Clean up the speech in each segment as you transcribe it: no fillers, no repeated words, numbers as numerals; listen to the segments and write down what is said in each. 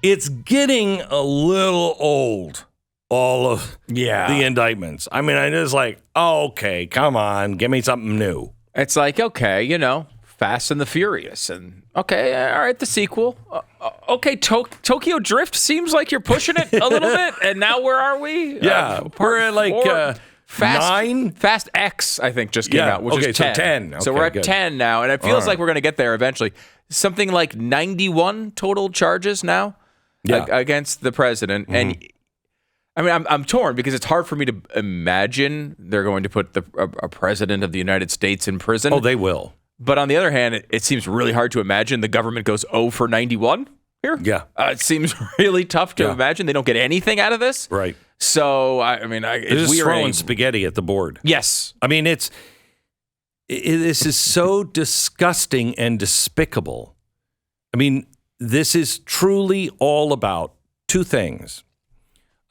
it's getting a little old, all of the indictments. I mean, I just like, okay, come on, give me something new. It's like, okay, Fast and the Furious. And, okay, all right, the sequel. Okay, Tokyo Drift seems like you're pushing it a little bit. And now where are we? Yeah, we're at like 9? Fast X, I think, just came out, which is 10. So 10. Okay, so we're at 10 now, and it feels like we're going to get there eventually. Something like 91 total charges now against the president. Mm-hmm. And I mean, I'm torn because it's hard for me to imagine they're going to put a president of the United States in prison. Oh, they will. But on the other hand, it seems really hard to imagine the government goes 0 for 91 here. Yeah. It seems really tough to imagine. They don't get anything out of this. Right. So, I mean, they're just throwing spaghetti at the board. Yes. I mean, this is so disgusting and despicable. I mean, this is truly all about two things.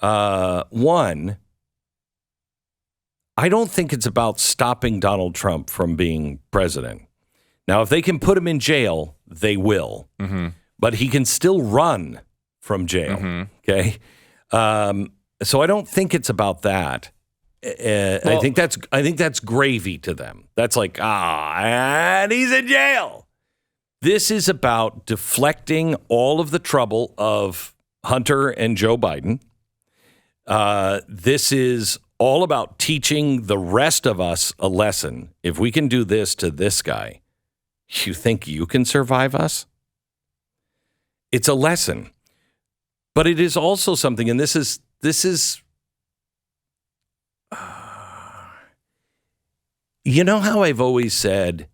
One, I don't think it's about stopping Donald Trump from being president. Now, if they can put him in jail, they will. Mm-hmm. But he can still run from jail. Mm-hmm. Okay. So I don't think it's about that. I think that's gravy to them. That's like, and he's in jail. This is about deflecting all of the trouble of Hunter and Joe Biden. This is all about teaching the rest of us a lesson. If we can do this to this guy, you think you can survive us? It's a lesson. But it is also something, and this is you know how I've always said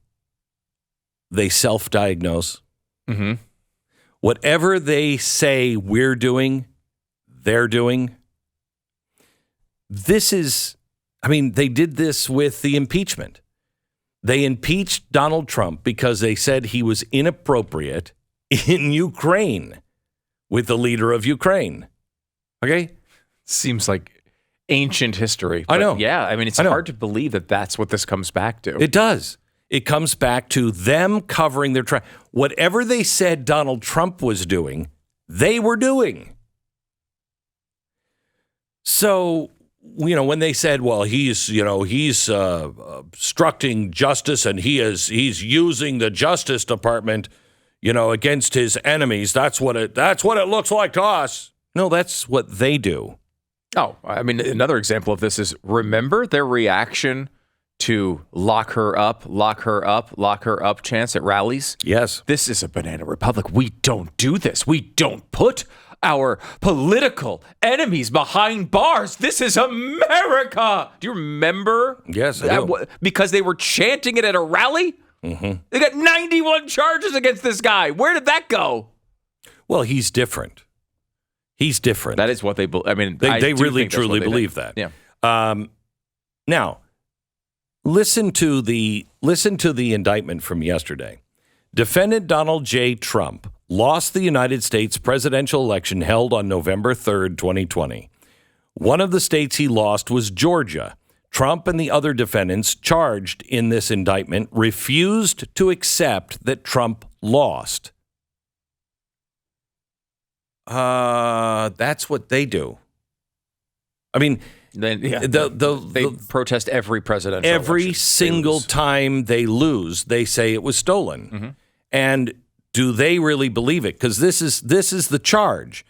they self-diagnose? Mm-hmm. Whatever they say we're doing, they're doing. This is, I mean, they did this with the impeachment. They impeached Donald Trump because they said he was inappropriate in Ukraine with the leader of Ukraine. Okay? Seems like ancient history. I know. Yeah, I mean, it's hard to believe that that's what this comes back to. It does. It comes back to them covering their tracks. Whatever they said Donald Trump was doing, they were doing. So, when they said, well, he's obstructing justice and he's using the Justice Department, against his enemies. That's what it looks like to us. No, that's what they do. Oh, I mean, another example of this is, remember their reaction to lock her up chants at rallies? Yes. This is a banana republic. We don't do this. We don't put our political enemies behind bars. This is America. Do you remember? Yes, I do. Because they were chanting it at a rally? Mm-hmm. They got 91 charges against this guy. Where did that go? Well, he's different. He's different. That is what they believe. I mean, they really, truly believe that. Yeah. Now, listen to the indictment from yesterday. Defendant Donald J. Trump lost the United States presidential election held on November 3rd, 2020. One of the states he lost was Georgia. Trump and the other defendants charged in this indictment refused to accept that Trump lost. That's what they do. I mean, they protest every presidential every election. Single time they lose, they say it was stolen. Mm-hmm. And do they really believe it? Because this is the charge.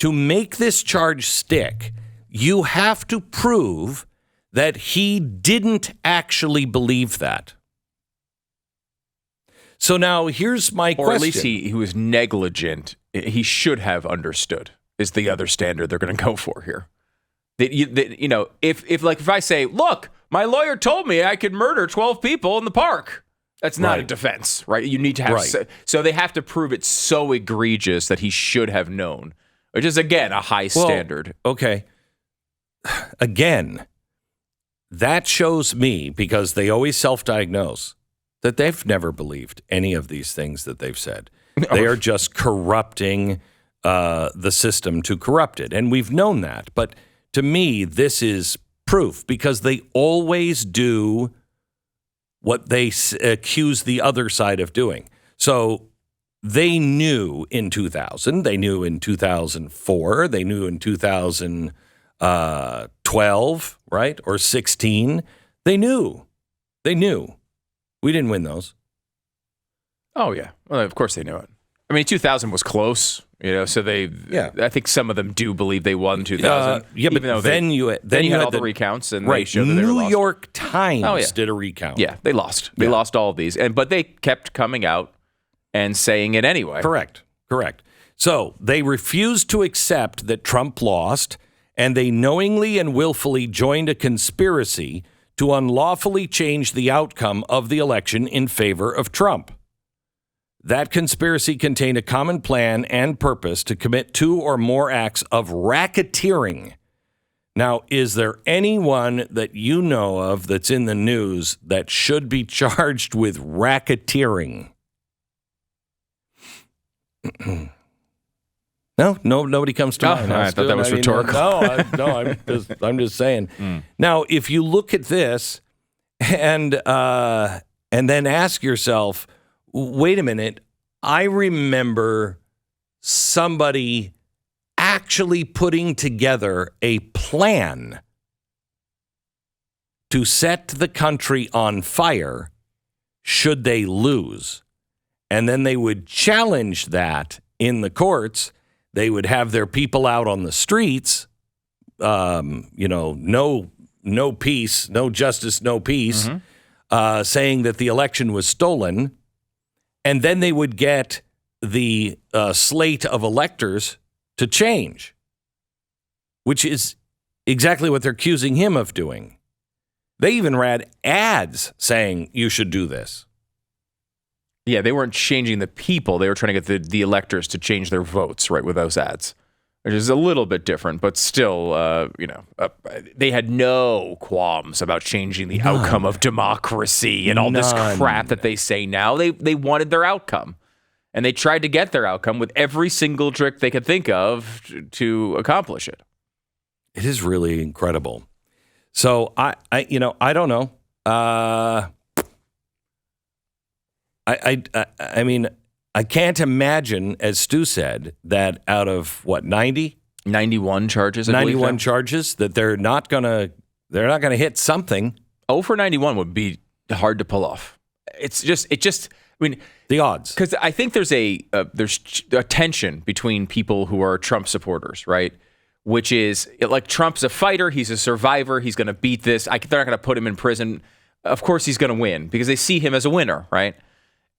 To make this charge stick, you have to prove that he didn't actually believe that. So now here's my question. Or at least he was negligent. He should have understood is the other standard they're going to go for here. If I say, look, my lawyer told me I could murder 12 people in the park. That's not a defense, right? You need to have, so they have to prove it's so egregious that he should have known, which is, again, a high standard. Okay. Again, that shows me, because they always self-diagnose, that they've never believed any of these things that they've said. They are just corrupting the system to corrupt it. And we've known that. But to me, this is proof, because they always do what they accuse the other side of doing. So they knew in 2000, they knew in 2004, they knew in 2012, right? Or 16. They knew. We didn't win those. Oh, yeah. Well, of course they knew it. I mean, 2000 was close, so I think some of them do believe they won 2000. But then you had all the recounts, and right, they showed that they were New lost. York Times did a recount. Yeah, they lost. They lost all of these, but they kept coming out and saying it anyway. Correct. So they refused to accept that Trump lost, and they knowingly and willfully joined a conspiracy to unlawfully change the outcome of the election in favor of Trump. That conspiracy contained a common plan and purpose to commit 2 or more acts of racketeering. Now, is there anyone that you know of that's in the news that should be charged with racketeering? No, nobody comes to mind. I thought that was rhetorical. I'm just saying. Now, if you look at this and then ask yourself, wait a minute, I remember somebody actually putting together a plan to set the country on fire should they lose. And then they would challenge that in the courts. They would have their people out on the streets, no peace, no justice, no peace, saying that the election was stolen. And then they would get the slate of electors to change, which is exactly what they're accusing him of doing. They even ran ads saying you should do this. Yeah, they weren't changing the people. They were trying to get the electors to change their votes, right, with those ads, which is a little bit different, but still, they had no qualms about changing the outcome of democracy and all this crap that they say now. They wanted their outcome, and they tried to get their outcome with every single trick they could think of to accomplish it. It is really incredible. So I don't know. I mean, I can't imagine, as Stu said, that out of 91 charges, 91 charges, that they're not gonna hit something. 0 for 91 would be hard to pull off. It's just. I mean, the odds, because I think there's a tension between people who are Trump supporters, right? Which is like Trump's a fighter, he's a survivor, he's going to beat this. They're not going to put him in prison. Of course, he's going to win because they see him as a winner, right?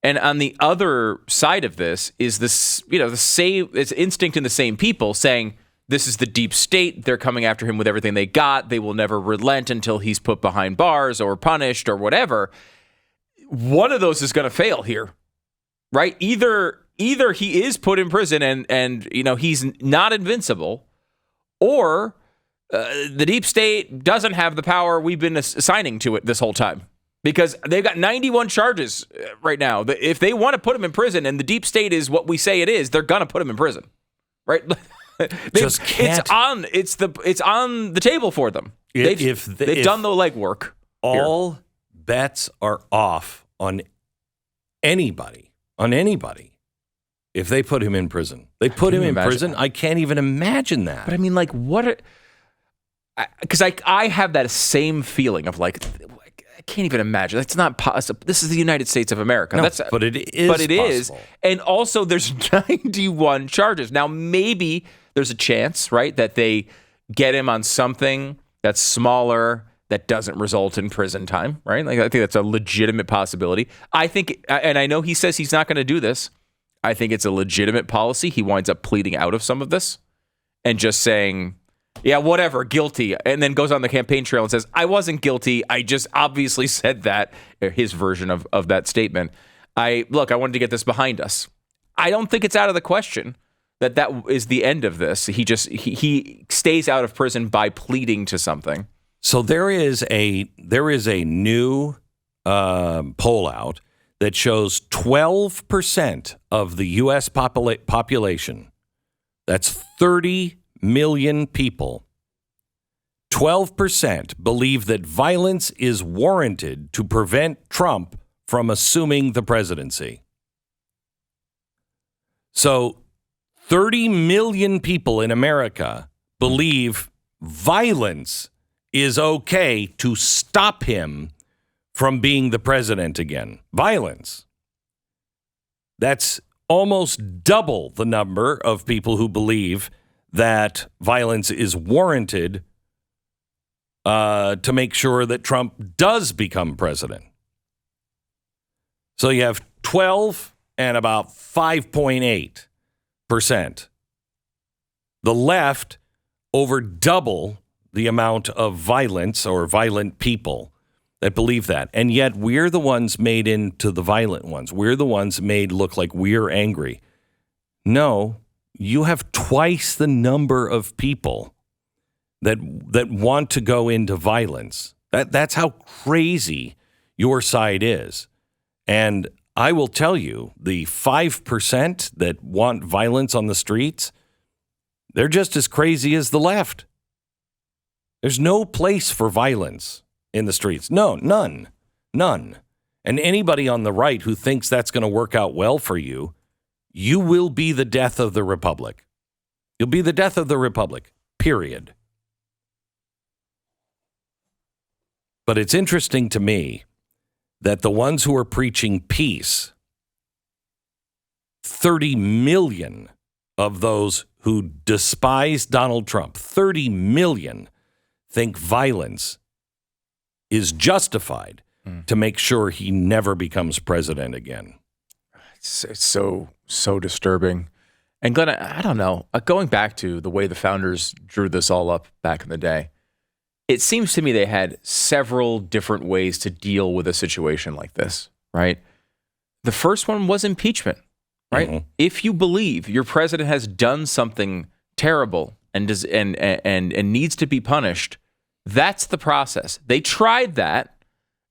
And on the other side of this is this, the same, it's instinct in the same people saying, this is the deep state. They're coming after him with everything they got. They will never relent until he's put behind bars or punished or whatever. One of those is going to fail here, right? Either he is put in prison and he's not invincible, or the deep state doesn't have the power we've been assigning to it this whole time. Because they've got 91 charges right now. If they want to put him in prison and the deep state is what we say it is, they're going to put him in prison, right? Just can't. It's on the table for them. They've done the legwork. All bets are off on anybody. If they put him in prison, prison. I can't even imagine that. But I mean, like, what? Because I have that same feeling of like, I can't even imagine. That's not possible. This is the United States of America. No, but it is. But it is. And also, there's 91 charges. Now, maybe there's a chance, right, that they get him on something that's smaller that doesn't result in prison time, right? Like, I think that's a legitimate possibility. I think, and I know he says he's not going to do this. I think it's a legitimate policy. He winds up pleading out of some of this and just saying, yeah, whatever, guilty, and then goes on the campaign trail and says, I wasn't guilty. I just obviously said that, his version of that statement. I wanted to get this behind us. I don't think it's out of the question that is the end of this. He stays out of prison by pleading to something. So there is a new poll out that shows 12% of the U.S. population, that's 30 million people, 12% believe that violence is warranted to prevent Trump from assuming the presidency. So 30 million people in America believe violence is okay to stop him from being the president again. Violence. That's almost double the number of people who believe that violence is warranted to make sure that Trump does become president. So you have 12 and about 5.8%. The left over double the amount of violence or violent people that believe that. And yet we're the ones made into the violent ones. We're the ones made look like we're angry. No, you have twice the number of people that want to go into violence. That's how crazy your side is. And I will tell you, the 5% that want violence on the streets, they're just as crazy as the left. There's no place for violence in the streets. No, none. And anybody on the right who thinks that's going to work out well for you, you will be the death of the republic. You'll be the death of the republic, period. But it's interesting to me that the ones who are preaching peace, 30 million of those who despise Donald Trump, 30 million think violence is justified to make sure he never becomes president again. It's so disturbing. And Glenn, I don't know, going back to the way the founders drew this all up back in the day, it seems to me they had several different ways to deal with a situation like this, right? The first one was impeachment, right? Mm-hmm. If you believe your president has done something terrible and needs to be punished, that's the process. They tried that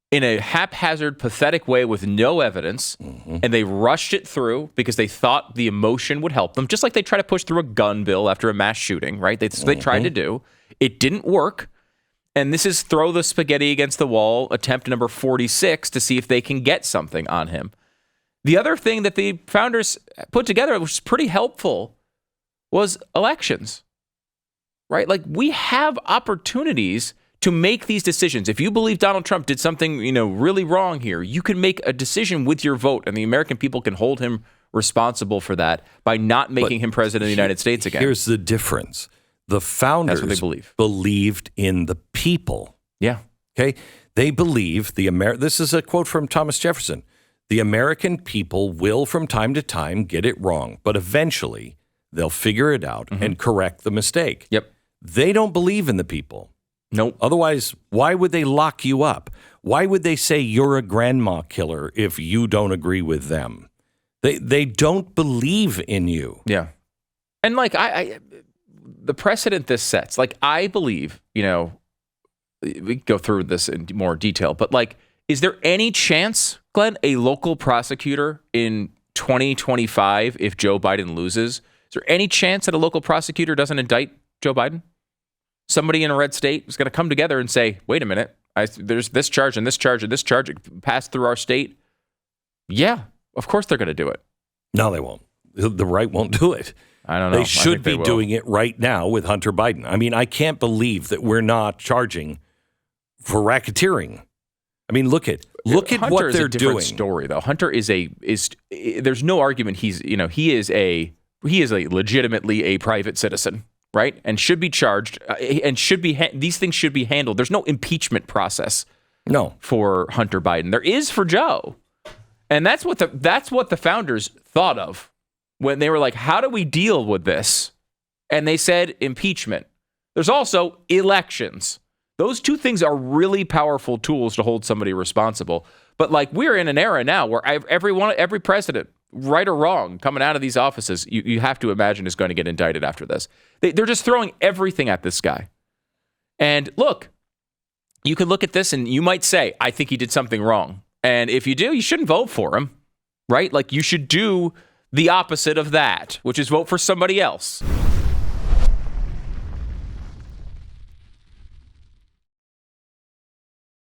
in a haphazard, pathetic way with no evidence, and they rushed it through because they thought the emotion would help them, just like they try to push through a gun bill after a mass shooting, right? That's what they tried to do. It didn't work. And this is throw the spaghetti against the wall, attempt number 46, to see if they can get something on him. The other thing that the founders put together, which was pretty helpful, was elections, right? Like, we have opportunities to make these decisions. If you believe Donald Trump did something, really wrong here, you can make a decision with your vote, and the American people can hold him responsible for that by not making him president of the United States again. Here's the difference. The founders believed in the people. Yeah. Okay. They believe this is a quote from Thomas Jefferson. The American people will from time to time get it wrong, but eventually they'll figure it out and correct the mistake. Yep. They don't believe in the people. Nope. Otherwise, why would they lock you up? Why would they say you're a grandma killer if you don't agree with them? They don't believe in you. Yeah. And the precedent this sets, I believe, we can go through this in more detail, but is there any chance, Glenn, a local prosecutor in 2025, if Joe Biden loses, is there any chance that a local prosecutor doesn't indict Joe Biden? Somebody in a red state is going to come together and say, wait a minute, there's this charge and this charge and this charge passed through our state. Yeah, of course they're going to do it. No, they won't. The right won't do it. I don't know. They should be doing it right now with Hunter Biden. I mean, I can't believe that we're not charging for racketeering. I mean, look at what they're doing. Hunter is a different story, though. Hunter is there's no argument he is legitimately a private citizen, right? And should be charged and these things should be handled. There's no impeachment process. No. For Hunter Biden. There is for Joe. And that's what the founders thought of when they were like, how do we deal with this? And they said impeachment. There's also elections. Those two things are really powerful tools to hold somebody responsible. But we're in an era now where every president, right or wrong, coming out of these offices, you have to imagine is going to get indicted after this. They're just throwing everything at this guy. And look, you could look at this and you might say, I think he did something wrong. And if you do, you shouldn't vote for him, right? You should do the opposite of that, which is vote for somebody else.